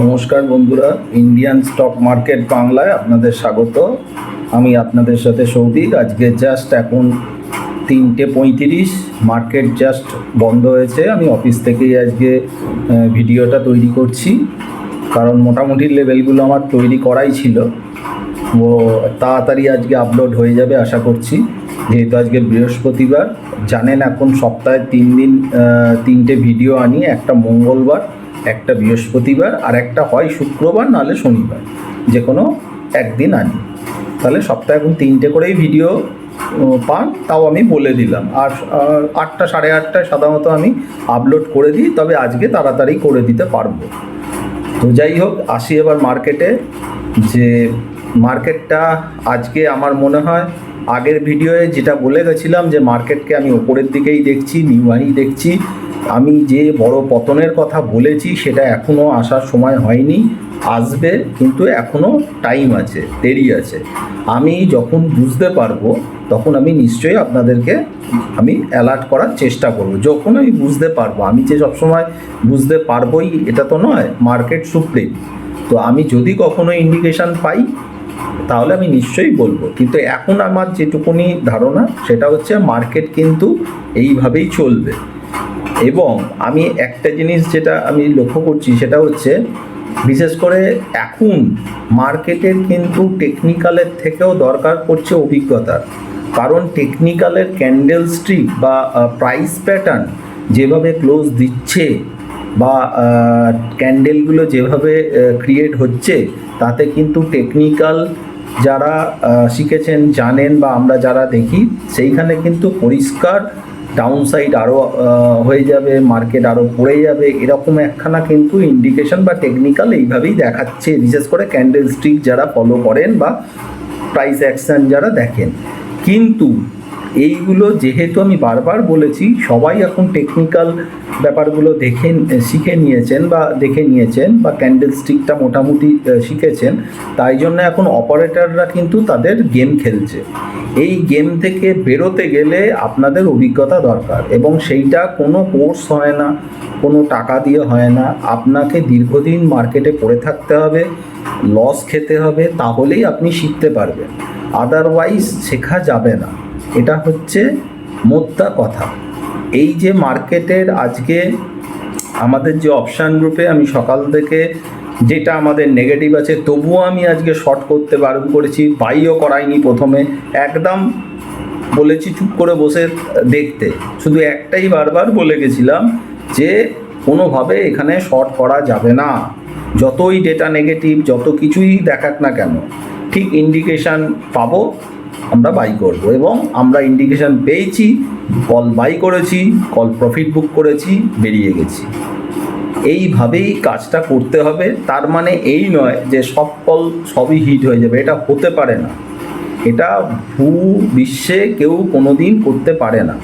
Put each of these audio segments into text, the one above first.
নমস্কার বন্ধুরা, Indian stock market বাংলায় আপনাদের স্বাগত। আমি আপনাদের সাথে সৌভিক। আজকে জাস্ট এখন 3:35, মার্কেট জাস্ট বন্ধ হয়েছে। আমি অফিস থেকেই আজকে ভিডিওটা তৈরি করছি, কারণ মোটামুটি লেভেলগুলো আমার তৈরি করাই ছিল। ও তাড়াতাড়ি আজকে আপলোড হয়ে যাবে আশা করছি, যেহেতু আজকে বৃহস্পতিবার। জানেন এখন সপ্তাহে 3 দিন 3টে ভিডিও আনি, একটা মঙ্গলবার, একটা বৃহস্পতিবার, আর একটা হয় শুক্রবার নাহলে শনিবার, যে কোনো একদিন আনি। তাহলে সপ্তাহে এখন 3টে করেই ভিডিও পান, তাও আমি বলে দিলাম। আর 8টা 8:30টায় সাধারণত আমি আপলোড করে দিই, তবে আজকে তাড়াতাড়ি করে দিতে পারবো। তো যাই হোক, আসি এবার মার্কেটে। যে মার্কেটটা আজকে আমার মনে হয় আগের ভিডিওয়ে যেটা বলে গেছিলাম, যে মার্কেটকে আমি ওপরের দিকেই দেখছি, নিউ হাই দেখছি। আমি যে বড় পতনের কথা বলেছি সেটা এখনও আসার সময় হয়নি, আসবে, কিন্তু এখনও টাইম আছে, দেরি আছে। আমি যখন বুঝতে পারবো তখন আমি নিশ্চয়ই আপনাদেরকে আমি অ্যালার্ট করার চেষ্টা করব। যখন আমি বুঝতে পারবো, আমি যে সবসময় বুঝতে পারবোই এটা তো নয়, মার্কেট সুপ্রিম। তো আমি যদি কখনো ইন্ডিকেশান পাই তাহলে আমি নিশ্চয়ই বলবো, কিন্তু এখন আমার যেটুকুনি ধারণা সেটা হচ্ছে মার্কেট কিন্তু এইভাবেই চলবে। এবং আমি একটা জিনিস যেটা আমি লক্ষ্য করছি সেটা হচ্ছে, বিশেষ করে এখন মার্কেটের কিন্তু টেকনিক্যালের থেকেও দরকার পড়ছে অভিজ্ঞতার। কারণ টেকনিক্যালের ক্যান্ডেল স্টিক বা প্রাইস প্যাটার্ন যেভাবে ক্লোজ দিচ্ছে, বা ক্যান্ডেলগুলো যেভাবে ক্রিয়েট হচ্ছে, তাতে কিন্তু টেকনিক্যাল যারা শিখেছেন, জানেন, বা আমরা যারা দেখি, সেইখানে কিন্তু পরিষ্কার ডাউনসাইড আরও হয়ে যাবে, মার্কেট আরও পড়ে যাবে, এরকম একখানা কিন্তু ইন্ডিকেশন বা টেকনিক্যাল এইভাবেই দেখাচ্ছে, বিশেষ করে ক্যান্ডেল স্টিক যারা ফলো করেন বা প্রাইস অ্যাকশন যারা দেখেন। কিন্তু এইগুলো যেহেতু আমি বারবার বলেছি, সবাই এখন টেকনিক্যাল ব্যাপারগুলো শিখে নিয়েছেন বা ক্যান্ডেল স্টিকটা মোটামুটি শিখেছেন, তাই জন্য এখন অপারেটররা কিন্তু তাদের গেম খেলছে। এই গেম থেকে বেরোতে গেলে আপনাদের অভিজ্ঞতা দরকার, এবং সেইটা কোনো কোর্স হয় না, কোনো টাকা দিয়ে হয় না। আপনাকে দীর্ঘদিন মার্কেটে পড়ে থাকতে হবে, লস খেতে হবে, তাহলেই আপনি শিখতে পারবেন, আদারওয়াইজ শেখা যাবে না। এটা হচ্ছে মোদ্দা কথা। এই যে মার্কেটের আজকে আমাদের যে অপশান গ্রুপে আমি সকাল থেকে যেটা আমাদের নেগেটিভ আছে, তবুও আমি আজকে শর্ট করতে বারণ করেছি, বাইও করাইনি। প্রথমে একদম বলেছি চুপ করে বসে দেখতে, শুধু একটাই বারবার বলে গেছিলাম যে কোনোভাবে এখানে শর্ট করা যাবে না। যতই ডেটা নেগেটিভ, যত কিছুই দেখাক না কেন, ঠিক ইন্ডিকেশান পাবো আমরা বাই করব, এবং আমরা ইন্ডিকেশান পেয়েছি, কল বাই করেছি, কল প্রফিট বুক করেছি, বেরিয়ে গেছি। এইভাবেই কাজটা করতে হবে। তার মানে এই নয় যে সব কল সবই হিট হয়ে যাবে, এটা হতে পারে না। এটা বিশ্বে কেউ কোনো দিন করতে পারে না।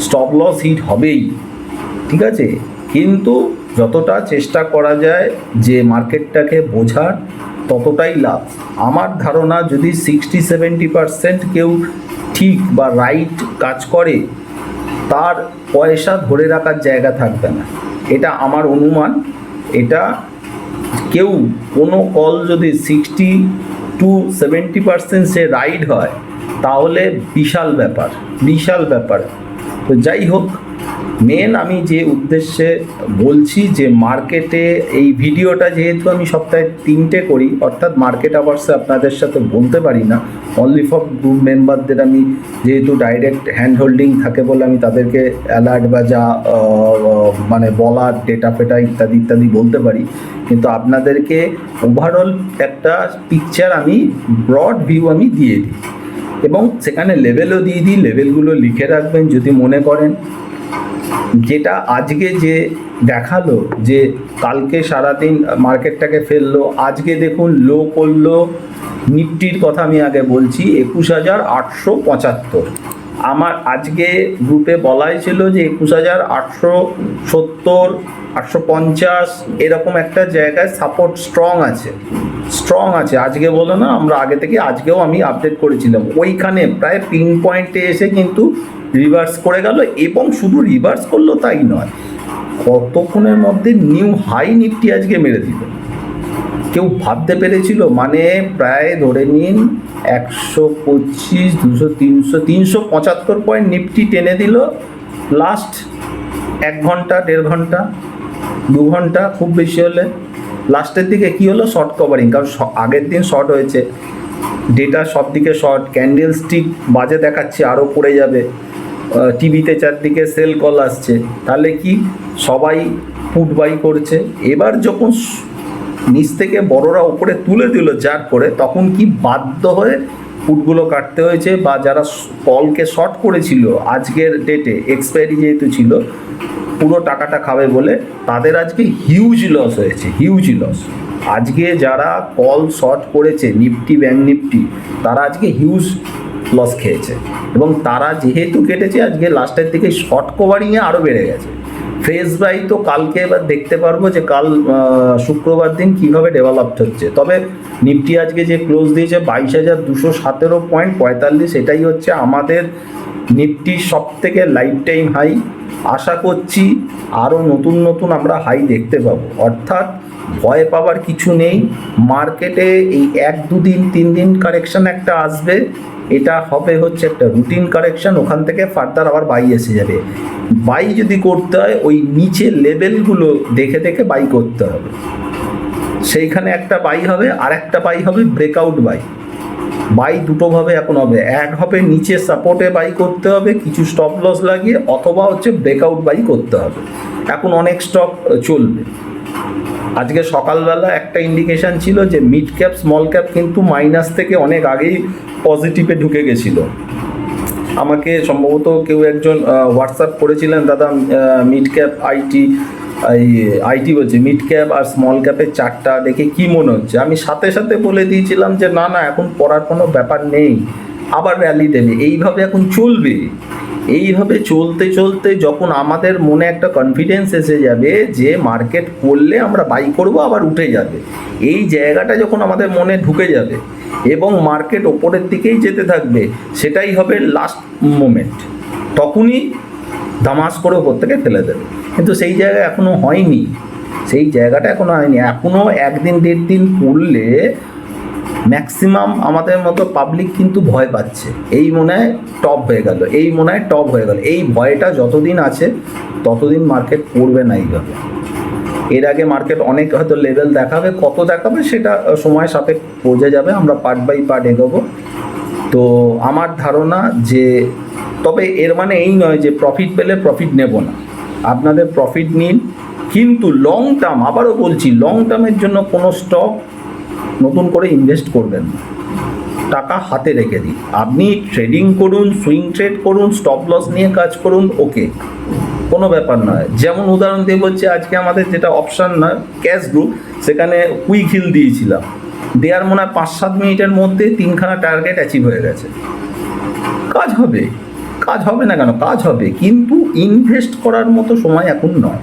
স্টপ লস হিট হবেই, ঠিক আছে, কিন্তু যতটা চেষ্টা করা যায় যে মার্কেটটাকে বোঝার, ততটাই লাভ। আমার ধারণা যদি 60-70% কেউ ঠিক বা রাইট কাজ করে, তার পয়সা ধরে রাখার জায়গা থাকবে না। এটা আমার অনুমান। এটা কেউ কোনো কল যদি 60-70% সে রাইট হয়, তাহলে বিশাল ব্যাপার। তো যাই হোক, মেন আমি যে উদ্দেশ্যে বলছি, যে মার্কেটে এই ভিডিওটা যেহেতু আমি সপ্তাহে 3টে করি, অর্থাৎ মার্কেট আওয়ার্সে আপনাদের সাথে বলতে পারি না, অনলি ফর গ্রুপ মেম্বারদের আমি যেহেতু ডাইরেক্ট হ্যান্ড হোল্ডিং থাকে বলে আমি তাদেরকে অ্যালার্ট বা যা মানে বলার ডেটা ফেটা ইত্যাদি বলতে পারি, কিন্তু আপনাদেরকে ওভারঅল একটা পিকচার আমি, ব্রড ভিউ আমি দিয়ে দিই, এবং সেখানে লেভেলও দিয়ে দিই। লেভেলগুলো লিখে রাখবেন যদি মনে করেন। যেটা আজকে যে দেখালো যে কালকে সারাদিন মার্কেটটাকে ফেললো, আজকে দেখুন লো করলো। নিফটির কথা আমি আগে বলছি, 21,875। আমার আজকে গ্রুপে বলাই ছিল যে 21,870, 850 এরকম একটা জায়গায় সাপোর্ট স্ট্রং আছে। আজকে বলো না, আমরা আগে থেকে আজকেও আমি আপডেট করেছিলাম, ওইখানে প্রায় পিন পয়েন্টে এসে কিন্তু রিভার্স করে গেল। এবং শুধু রিভার্স করলো তাই নয়, কতক্ষণের মধ্যে নিউ হাই নিফটি আজকে মেরে দিল। কেউ ভাবতে পেরেছিল? মানে প্রায় ধরে নিন 125, 200, 300, 375 পয়েন্ট নিফটি টেনে দিল লাস্ট 1 ঘন্টা, 1.5 ঘন্টা, 2 ঘন্টা খুব বেশি হলে। লাস্টের দিকে কি হলো? শর্ট কভারিং, কারণ আগের দিন শর্ট হয়েছে, ডেটা সব দিকে শর্ট, ক্যান্ডেল স্টিক বাজে দেখাচ্ছে, আরও পড়ে যাবে, টিভিতে চারদিকে সেল কল আসছে, তাহলে কি সবাই পুট বাই করছে। এবার যখন নিচ থেকে বড়রা উপরে তুলে দিল যার করে, তখন কি বাধ্য হয়ে পুটগুলো কাটতে হয়েছে, বা যারা কলকে শর্ট করেছিল আজকের ডেটে, এক্সপায়ারি যেহেতু ছিল, পুরো টাকাটা খাবে বলে তাদের আজকে হিউজ লস হয়েছে, হিউজ লস। আজকে যারা কল শর্ট করেছে নিফটি, ব্যাংক নিফটি, তারা আজকে হিউজ লস খেয়েছে, এবং তারা যেহেতু কেটেছে আজকে লাস্টের দিকে শর্ট কভারিংয়ে আরও বেড়ে গেছে। ফ্রেশ বাই তো কালকে এবার দেখতে পারবো যে কাল শুক্রবার দিন কীভাবে ডেভেলপড হচ্ছে। তবে নিফটি আজকে যে ক্লোজ দিয়েছে 22,217.45, এটাই হচ্ছে আমাদের নিফটির সব থেকে লাইফ টাইম হাই। আশা করছি আরও নতুন নতুন আমরা হাই দেখতে পাবো, অর্থাৎ ভয় পাওয়ার কিছু নেই। মার্কেটে এই 1-2 দিন 3 দিন কারেকশন একটা আসবে, এটা হবে হচ্ছে একটা রুটিন কারেকশন, ওখান থেকে ফার্দার আবার বাই এসে যাবে। বাই যদি করতে হয় ওই নিচের লেভেলগুলো দেখে দেখে বাই করতে হবে, সেইখানে একটা বাই হবে, আর একটা বাই হবে ব্রেকআউট বাই। বাই দুটোভাবে এখন হবে, এক হবে নিচে সাপোর্টে বাই করতে হবে কিছু স্টপ লস লাগিয়ে, অথবা হচ্ছে ব্রেকআউট বাই করতে হবে। এখন অনেক স্টক চলবে। আজকে সকালবেলা একটা ইন্ডিকেশন ছিল যে মিড ক্যাপ স্মল ক্যাপ কিন্তু মাইনাস থেকে অনেক আগেই পজিটিভে ঢুকে গেছিল। আমাকে সম্ভবত কেউ একজন হোয়াটসঅ্যাপ করেছিলেন, দাদা মিড ক্যাপ আইটি বলছে, মিড ক্যাপ আর স্মল ক্যাপের চার্টটা দেখে কি মনে হচ্ছে? আমি সাথে সাথে বলে দিয়েছিলাম যে না না, এখন পড়ার কোনো ব্যাপার নেই, আবার র্যালি দেবে, এইভাবে এখন চলবে। এইভাবে চলতে চলতে যখন আমাদের মনে একটা কনফিডেন্স এসে যাবে যে মার্কেট করলে আমরা বাই করব, আবার উঠে যাবে, এই জায়গাটা যখন আমাদের মনে ঢুকে যাবে এবং মার্কেট ওপরের দিকেই যেতে থাকবে, সেটাই হবে লাস্ট মোমেন্ট, তখনই ধামাস করে ওপর থেকে ফেলে দেবে। কিন্তু সেই জায়গা এখনও হয়নি, সেই জায়গাটা এখনও হয়নি। এখনও 1 দিন 1.5 দিন পড়লে ম্যাক্সিমাম আমাদের মতো পাবলিক কিন্তু ভয় পাচ্ছে, এই মনে হয় টপ হয়ে গেল, এই মনে হয় টপ হয়ে গেল। এই ভয়টা যতদিন আছে ততদিন মার্কেট পড়বে না এইভাবে। এর আগে মার্কেট অনেক হয়তো লেভেল দেখাবে, কত দেখাবে সেটা সময় সাপেক্ষ বোঝা যাবে, আমরা পার্ট বাই পার্ট এগোবো। তো আমার ধারণা যে, তবে এর মানে এই নয় যে প্রফিট পেলে প্রফিট নেব না, আপনাদের প্রফিট নিন, কিন্তু লং টার্ম, আবারও বলছি, লং টার্মের জন্য কোনো স্টক নতুন করে ইনভেস্ট করবেন না, টাকা হাতে রেখে দিন। আপনি ট্রেডিং করুন, সুইং ট্রেড করুন, স্টপ লস নিয়ে কাজ করুন, ওকে, কোনো ব্যাপার নয়। যেমন উদাহরণ দিয়ে বলছি, আজকে আমাদের যেটা অপশান নয় ক্যাশ গ্রুপ, সেখানে কুইক হিল দিয়েছিলাম, দেওয়ার মনে হয় 5-7 মিনিটের মধ্যে 3খানা টার্গেট অ্যাচিভ হয়ে গেছে। কাজ হবে, কাজ হবে না কেন? কাজ হবে, কিন্তু ইনভেস্ট করার মতো সময় এখন নয়।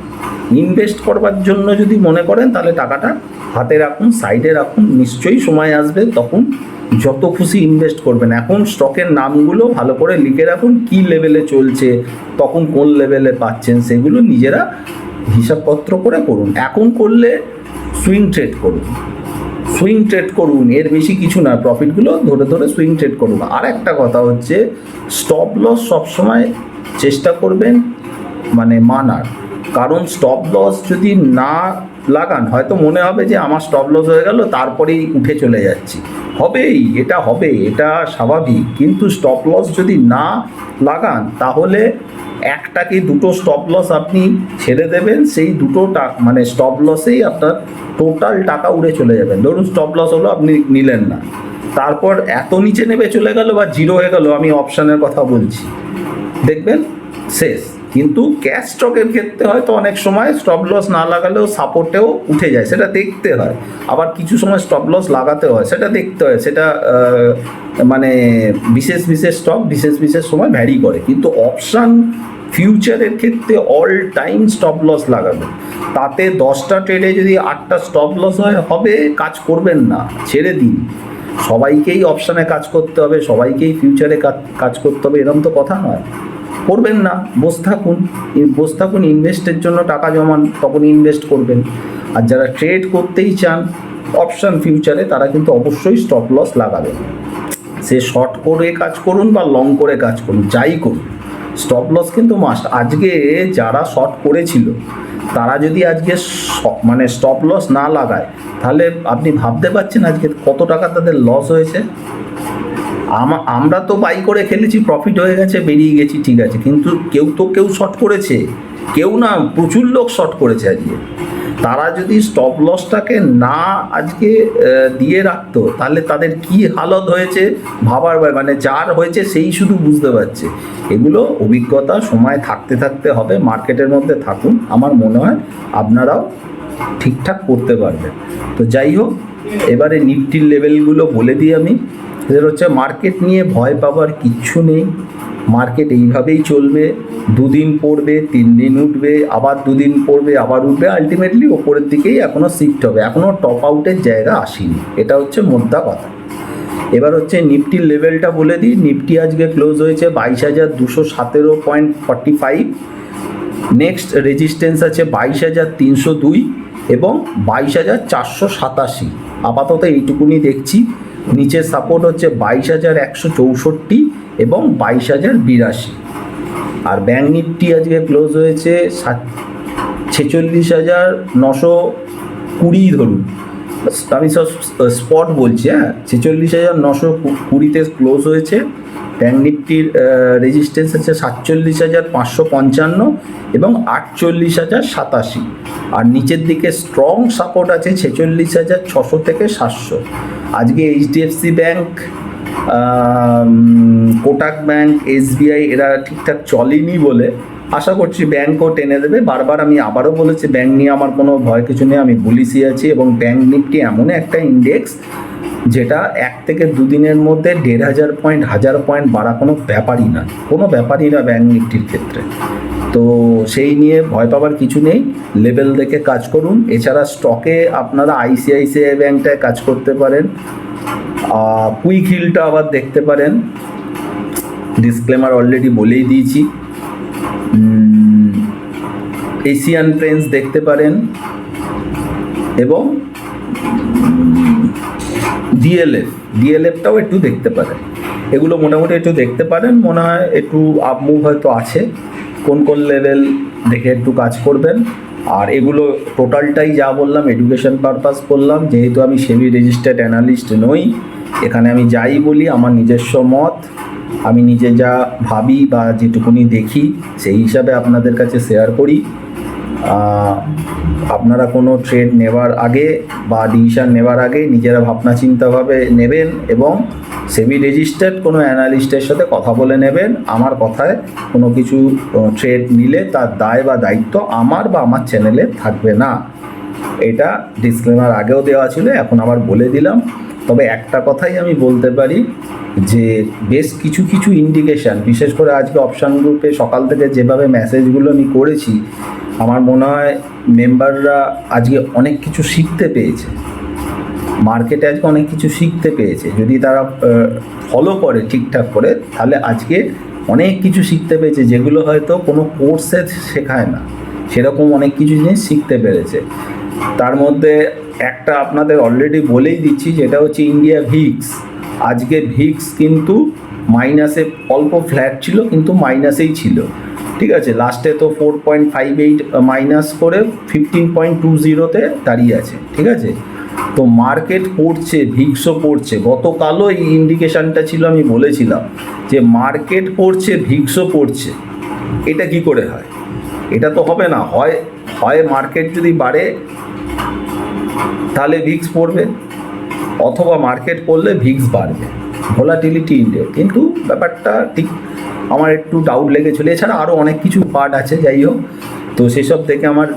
ইনভেস্ট করবার জন্য যদি মনে করেন তাহলে টাকাটা হাতে রাখুন, সাইডে রাখুন, নিশ্চয়ই সময় আসবে তখন যত খুশি ইনভেস্ট করবেন। এখন স্টকের নামগুলো ভালো করে লিখে রাখুন, কী লেভেলে চলছে, তখন কোন লেভেলে পাচ্ছেন, সেগুলো নিজেরা হিসাবপত্র করে করুন। এখন করলে সুইং ট্রেড করুন, সুইং ট্রেড করুন, এর বেশি কিছু না, প্রফিটগুলো ধরে ধরে সুইং ট্রেড করুন। আর একটা কথা হচ্ছে, স্টপ লস সবসময় চেষ্টা করবেন মানে মানার, কারণ স্টপ লস যদি না লাগান, হয়তো মনে হবে যে আমার স্টপ লস হয়ে গেল, তারপরেই উঠে চলে যাচ্ছি, হবেই, এটা হবে, এটা স্বাভাবিক। কিন্তু স্টপ লস যদি না লাগান, তাহলে একটা কি দুটো স্টপ লস আপনি ছেড়ে দেবেন, সেই দুটো মানে স্টপ লসেই আপনার টোটাল টাকা উড়ে চলে যাবেন। ধরুন স্টপ লস হলো, আপনি নিলেন না, তারপর এত নিচে নেমে চলে গেল বা জিরো হয়ে গেল, আমি অপশানের কথা বলছি, দেখবেন শেষ। কিন্তু ক্যাশ স্টকের ক্ষেত্রে হয়তো অনেক সময় স্টপ লস না লাগালেও সাপোর্টেও উঠে যায়, সেটা দেখতে হয়। আবার কিছু সময় স্টপ লস লাগাতে হয়, সেটা দেখতে হয়, সেটা মানে বিশেষ বিশেষ স্টক বিশেষ বিশেষ সময় ভ্যারি করে। কিন্তু অপশান ফিউচারের ক্ষেত্রে অল টাইম স্টপ লস লাগাবেন। তাতে 10টা ট্রেডে যদি 8টা স্টপ লস হয়, হবে, কাজ করবেন না, ছেড়ে দিন। সবাইকেই অপশানে কাজ করতে হবে, সবাইকেই ফিউচারে কাজ করতে হবে, এরকম তো কথা নয়। করবেন না, বসে থাকুন, ইনভেস্টের জন্য টাকা জমান, তখন ইনভেস্ট করবেন। আর যারা ট্রেড করতেই চান, অপশান ফিউচারে তারা কিন্তু অবশ্যই স্টপ লস লাগাবে। সে শর্ট করে কাজ করুন বা লং করে কাজ করুন, যাই করুন, স্টপ লস কিন্তু মাস্ট। আজকে যারা শর্ট করেছিল তারা যদি আজকে মানে স্টপ লস না লাগায়, তাহলে আপনি ভাবতে পারছেন আজকে কত টাকা তাদের লস হয়েছে। আমরা তো বাই করে খেলেছি, প্রফিট হয়ে গেছে, বেরিয়ে গেছি, ঠিক আছে, কিন্তু কেউ শর্ট করেছে, কেউ না, প্রচুর লোক শর্ট করেছে আজকে। তারা যদি স্টপ লসটাকে না আজকে দিয়ে রাখতো, তাহলে তাদের কি হালত হয়েছে ভাবার, মানে যার হয়েছে সেই শুধু বুঝতে পারছে। এগুলো অভিজ্ঞতা সময় থাকতে থাকতে হবে। মার্কেটের মধ্যে থাকুন, আমার মনে হয় আপনারাও ঠিকঠাক করতে পারবেন। তো যাই হোক, এবারে নিফটির লেভেলগুলো বলে দিই আমি। এদের হচ্ছে মার্কেট নিয়ে ভয় পাবার কিচ্ছু নেই, মার্কেট এইভাবেই চলবে, দুদিন পড়বে, 3 দিন উঠবে, আবার 2 দিন পড়বে, আবার উঠবে, আলটিমেটলি ওপরের দিকেই এখনও শিফট হবে, এখনও টপ আউটের জায়গা আসেনি, এটা হচ্ছে মোদ্দা কথা। এবার হচ্ছে নিফটির লেভেলটা বলে দিই। নিফটি আজকে ক্লোজ হয়েছে 22,217.45, নেক্সট রেজিস্ট্যান্স আছে 22,302 এবং 22,487, আপাতত এইটুকুনি দেখছি। নিচের সাপোর্ট হচ্ছে 22,164 এবং 22,082। আর ব্যাঙ্ক নিফটি আজকে ক্লোজ হয়েছে 46,920 ধরুন, আমি সব স্পট বলছি, হ্যাঁ, 46,920-তে ক্লোজ হয়েছে। ব্যাঙ্ক নিফটির রেজিস্ট্যান্স আছে 47,555 এবং 48,087। আর নিচের দিকে স্ট্রং সাপোর্ট আছে 46,600 থেকে 700। আজকে HDFC bank, Kotak bank, SBI এরা ঠিকঠাক চলেনি বলে আশা করছি ব্যাঙ্কও টেনে দেবে। বারবার আমি আবারও বলেছি, ব্যাঙ্ক নিয়ে আমার কোনো ভয় কিছু নেই, আমি বুলিশই আছি। এবং ব্যাঙ্ক নিফটি এমন একটা ইন্ডেক্স যেটা 1 থেকে 2 দিনের মধ্যে 1,500 পয়েন্ট, 1000 পয়েন্ট বাড়া কোনো ব্যাপারই না, ব্যাঙ্ক নিফটির ক্ষেত্রে। তো সেই নিয়ে ভয় পাবার কিছু নেই, লেভেল দেখে কাজ করুন। এছাড়া স্টকে আপনারা আইসিআইসিআই ব্যাঙ্কটায় কাজ করতে পারেন, কুইক হিলটা আবার দেখতে পারেন, ডিসক্লেমার অলরেডি বলেই দিয়েছি। এশিয়ান পেন্টস দেখতে পারেন এবং ডিএলএফটাও একটু দেখতে পারেন। এগুলো মোটামুটি একটু দেখতে পারেন, মনে হয় একটু আপ মুভ হয়তো আছে। কোন লেভেল দেখে একটু কাজ করবেন। আর এগুলো টোটালটাই যা বললাম এডুকেশন পারপাস করলাম, যেহেতু আমি সেবি রেজিস্টার্ড অ্যানালিস্ট নই। এখানে আমি যাই বলি আমার নিজস্ব মত, আমি নিজে যা ভাবি বা যেটুকুনি দেখি সেই হিসাবে আপনাদের কাছে শেয়ার করি। আপনারা কোনো ট্রেড নেওয়ার আগে বা ডিসিশন নেওয়ার আগে নিজেরা ভাবনা চিন্তাভাবে নেবেন এবং সেবি রেজিস্টার্ড কোনো অ্যানালিস্টের সাথে কথা বলে নেবেন। আমার কথায় কোনো কিছু ট্রেড নিলে তার দায় বা দায়িত্ব আমার বা আমার চ্যানেলে থাকবে না। এটা ডিসক্লেমার আগেও দেওয়া ছিল, এখন আবার বলে দিলাম। তবে একটা কথাই আমি বলতে পারি যে বেশ কিছু ইন্ডিকেশান, বিশেষ করে আজকে অপশান গ্রুপে সকাল থেকে যেভাবে মেসেজগুলো আমি করেছি, আমার মনে হয় মেম্বাররা আজকে অনেক কিছু শিখতে পেয়েছে, মার্কেটে আজকে অনেক কিছু শিখতে পেয়েছে। যদি তারা ফলো করে ঠিকঠাক করে, তাহলে আজকে অনেক কিছু শিখতে পেয়েছে, যেগুলো হয়তো কোনো কোর্সে শেখায় না, সেরকম অনেক কিছু জিনিস শিখতে পেরেছে। তার মধ্যে একটা আপনাদের অলরেডি বলেই দিচ্ছি, যেটা হচ্ছে ইন্ডিয়া ভিক্স। আজকে ভিক্স কিন্তু মাইনাসে, অল্প ফ্ল্যাট ছিল কিন্তু মাইনাসেই ছিল, ঠিক আছে। লাস্টে তো 4.58 মাইনাস করে 15.20-তে দাঁড়িয়ে আছে, ঠিক আছে। তো মার্কেট পড়ছে, ভিক্সও পড়ছে। গতকালও এই ইন্ডিকেশানটা ছিল, আমি বলেছিলাম যে মার্কেট পড়ছে, ভিক্সও পড়ছে। এটা কি করে হয়? এটা তো হবে না। হয় মার্কেট যদি বাড়ে তাহলে ভিক্স পড়বে, অথবা মার্কেট পড়লে ভিক্স বাড়বে, ভোলাটিলিটি ইন্ডেক্স। কিন্তু ব্যাপারটা ঠিক আমার একটু ডাউট লেগেছিল। এছাড়া আরও অনেক কিছু পার্ট আছে, যাই হোক। তো সেসব থেকে আমার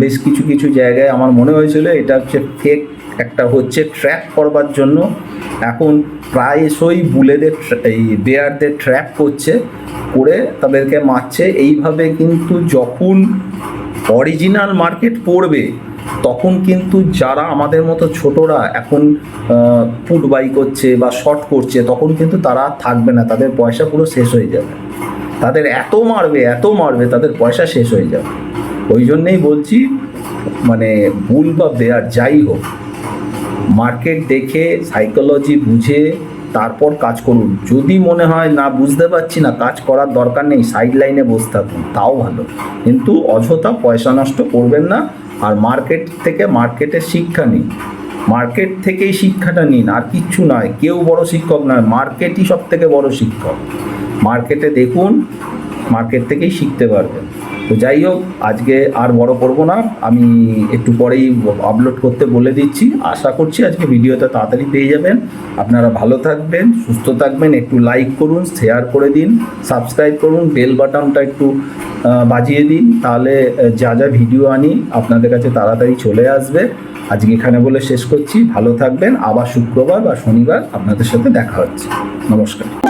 বেশ কিছু জায়গায় আমার মনে হয়েছিল এটা হচ্ছে ফেক, একটা হচ্ছে ট্র্যাপ করবার জন্য। এখন প্রায়শই বুলেদের, এই বেয়ারদের ট্র্যাপ করে তাদেরকে মারছে। এইভাবে কিন্তু যখন অরিজিনাল মার্কেট পড়বে, তখন কিন্তু যারা আমাদের মতো ছোটরা এখন পুট বাই করছে বা শর্ট করছে, তখন কিন্তু তারা থাকবে না, তাদের পয়সা পুরো শেষ হয়ে যাবে। তাদের এত মারবে তাদের পয়সা শেষ হয়ে যাবে। ওই জন্যেই বলছি, মানে বুল বা বেয়ার যাই হোক, মার্কেট দেখে সাইকোলজি বুঝে তারপর কাজ করুন। যদি মনে হয় না বুঝতে পারছি না, কাজ করার দরকার নেই, সাইড লাইনে বসে থাকুন, তাও ভালো, কিন্তু অযথা পয়সা নষ্ট করবেন না। আর মার্কেট থেকে মার্কেটের শিক্ষা নিন, মার্কেট থেকেই শিক্ষাটা নিন, আর কিচ্ছু নয়। কেউ বড় শিক্ষক নয়, মার্কেটই সব থেকে বড় শিক্ষক। মার্কেটে দেখুন, মার্কেট থেকেই শিখতে পারবেন। তো যাই হোক, আজকে আর বড় করব না, আমি একটু পরেই আপলোড করতে বলে দিচ্ছি। আশা করছি আজকে ভিডিওটা তাড়াতাড়ি পেয়ে যাবেন। আপনারা ভালো থাকবেন, সুস্থ থাকবেন, একটু লাইক করুন, শেয়ার করে দিন, সাবস্ক্রাইব করুন, বেল বাটনটা একটু বাজিয়ে দিন, তাহলে যা যা ভিডিও আনি আপনাদের কাছে তাড়াতাড়ি চলে আসবে। আজকে এখানে বলে শেষ করছি, ভালো থাকবেন। আবার শুক্রবার বা শনিবার আপনাদের সাথে দেখা হচ্ছে। নমস্কার।